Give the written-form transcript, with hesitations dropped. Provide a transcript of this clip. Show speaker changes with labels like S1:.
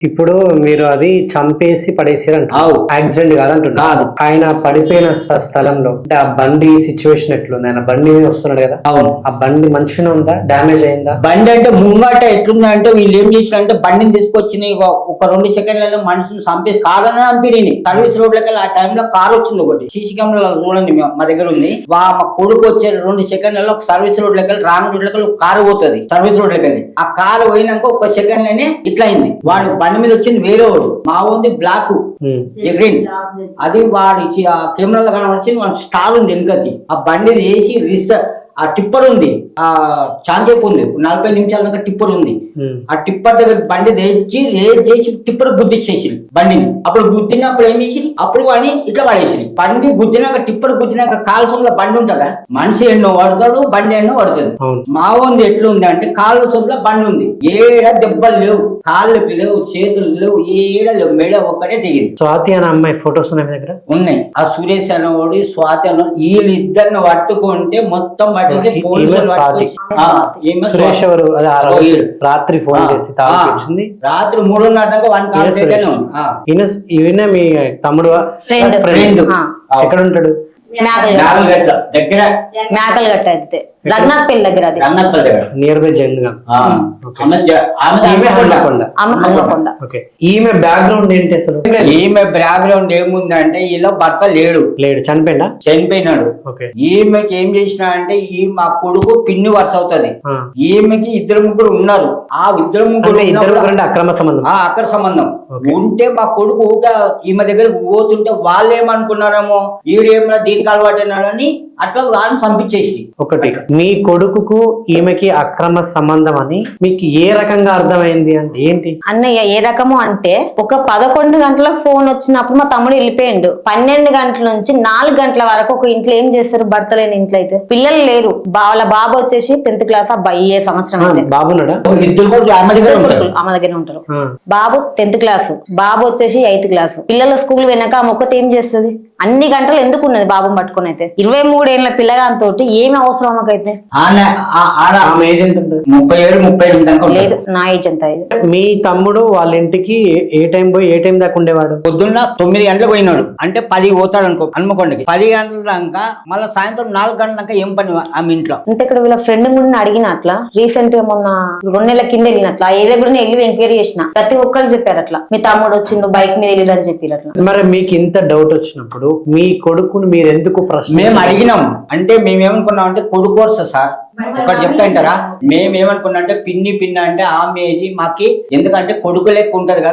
S1: ఇప్పుడు మీరు అది చంపేసి పడేసారు యాక్సిడెంట్ కాదంటున్నారు. ఆయన పడిపోయిన స్థలంలో అంటే ఆ బండి సిచ్యువేషన్ ఎట్లుంది? ఆయన బండి మీద వస్తున్నాడు కదా,
S2: అవును.
S1: ఆ బండి మంచిగా ఉందా, డ్యామేజ్ అయిందా?
S2: బండి అంటే ముంగట ఎట్లుందంటే వీళ్ళు ఏం చేసినంటే బండిని తీసుకొచ్చి ఒక 2 సెకండ్లలో మనిషిని చంపి కాదని చంపిని సర్వీస్ రోడ్లకి ఆ టైంలో కార్ వచ్చింది ఒకటి సీసీ కెమెరా చూడండి మా దగ్గర ఉంది. మా కొడుకు వచ్చే 2 సెకండ్లలో ఒక సర్వీస్ రోడ్లకి రాంగ్ రోడ్లకి కారు పోతుంది. సర్వీస్ రోడ్లకి ఆ కారు పోయినాక 1 సెకండ్ లోనే ఇట్లా అయింది. వాడు బండి మీద వచ్చింది వేరే వాడు, మా ఉంది బ్లాక్ గ్రీన్. అది వాడు ఆ కెమెరాలో కనబడిచింది. వాడు స్టార్ ఉంది వెనుకకి. ఆ బండి వేసి ఆ టిప్పర్ ఉంది, ఆ చాంచేపు ఉంది, 40 నిమిషాల దాకా టిప్పర్ ఉంది. ఆ టిప్పర్ దగ్గర బండి రేజ్ చేసి టిప్పర్ గుద్దిచ్చేసి బండిని. అప్పుడు గుద్దినప్పుడు ఏం చేసి అప్పుడు వాడిని ఇట్లా పడేసి బండి గుద్దినాక టిప్పర్ గుద్దినాక కాలు బండి ఉంటుందా, మనిషి ఎన్నో పడతాడు, బండి ఎన్నో పడుతుంది. మా ఉంది ఎట్లుంది అంటే కాళ్ళు సొంత బండి ఉంది, ఏడ దెబ్బలు లేవు, కాళ్ళకి లేవు, చేతులు లేవు, ఏడ లేవు, మెడ ఒక్కటే దిగింది.
S1: స్వాతి అనే అమ్మాయి ఫొటోస్ ఉన్నాయి మీ దగ్గర?
S2: ఉన్నాయి. ఆ సురేష్ అనేవాడు, స్వాతి అన్న, వీళ్ళిద్దరిని పట్టుకుంటే మొత్తం
S1: సురేష్ ఎవరు? రాత్రి ఫోన్ చేసి తాగింది.
S2: రాత్రి 3:30
S1: ఈయన మీ తమ్ముడు ఫ్రెండ్ ఎక్కడ ఉంటాడు?
S2: దగ్గర
S3: మేకలగట్ట అయితే రఘునాథ్పల్లి దగ్గర, అది
S1: నియర్ బై జన్గా. ఈమె బ్యాక్గ్రౌండ్ ఏంటి అసలు?
S2: ఈమె బ్యాక్గ్రౌండ్ ఏముందంటే ఈలో భర్త లేడు చనిపోయినాడు. ఈమెకి ఏం చేసినా అంటే ఈ మా కొడుకు పిన్ని వరుస అవుతుంది. ఈమెకి 2-3 ఉన్నారు. ఆ 2-3
S1: అక్రమ సంబంధం.
S2: అక్రమ సంబంధం ఉంటే మా కొడుకు ఈమె దగ్గరకు పోతుంటే వాళ్ళు ఏమనుకున్నారేమో ఈడేమో దీనికి అలవాటైనాడని అట్లా వాళ్ళని పంపించేసి.
S1: ఒకటి, మీ కొడుకుకు ఈమెకి అక్రమ సంబంధం అని మీకు ఏ రకంగా అర్థమైంది అంటే ఏంటి?
S3: అన్నయ్య ఏ రకము అంటే, ఒక 11 గంటలకు ఫోన్ వచ్చినప్పుడు మా తమ్ముడు వెళ్ళిపోయిండు. 12 గంటల నుంచి 4 గంటల వరకు ఒక ఇంట్లో ఏం చేస్తారు? భర్త లేని ఇంట్లో అయితే పిల్లలు లేరు. వాళ్ళ బాబు వచ్చేసి 10th క్లాస్, అబ్బాయి 7 సంవత్సరం
S1: బాబున్నాడా?
S3: ఆమె దగ్గర ఉంటారు. బాబు 10th క్లాస్, బాబు వచ్చేసి 8th క్లాస్. పిల్లలు స్కూల్ వెనక ఆమె ఒక్కతే ఏం చేస్తుంది? అన్ని గంటలు ఎందుకు ఉన్నది బాబుని పట్టుకుని? అయితే 23 ఏళ్ల పిల్లగాంతో ఏమి అవసరం ఆమెకైతే? లేదు, నా ఏజ్ ఎంత.
S1: మీ తమ్ముడు వాళ్ళ ఇంటికి ఏ టైం పోయి ఏ టైం దాకా ఉండేవాడు?
S2: పొద్దున్న 9 గంటలకు పోయినాడు అంటే 10 పోతాడు అనుకో హన్మకొండకి. 10 గంటల దాకా మళ్ళీ సాయంత్రం 4 గంటల దాకా ఏం పని ఆమె ఇంట్లో
S3: అంటే. ఇక్కడ వీళ్ళ ఫ్రెండ్ కూడా అడిగిన అట్లా రీసెంట్ గా మొన్న 2 నెలల కింద వెళ్ళినట్లా ఏ దగ్గర వెళ్ళి ఎంక్వైరీ చేసిన. ప్రతి ఒక్కరు చెప్పారు అట్లా, మీ తమ్ముడు వచ్చిండు బైక్ మీద వెళ్ళి అని చెప్పారు అట్లా.
S1: మరి మీకు ఇంత డౌట్ వచ్చినప్పుడు మీ కొడుకుని మీరు ఎందుకు ప్రశ్న?
S2: మేము అడిగినాం అంటే మేమేమనుకున్నాం అంటే కొడుకు వరుస సార్ ఒకటి చెప్తాంటారా. మేమేమనుకున్నా అంటే పిన్ని అంటే ఆమె మాకి ఎందుకంటే కొడుకు లెక్క ఉంటది కదా.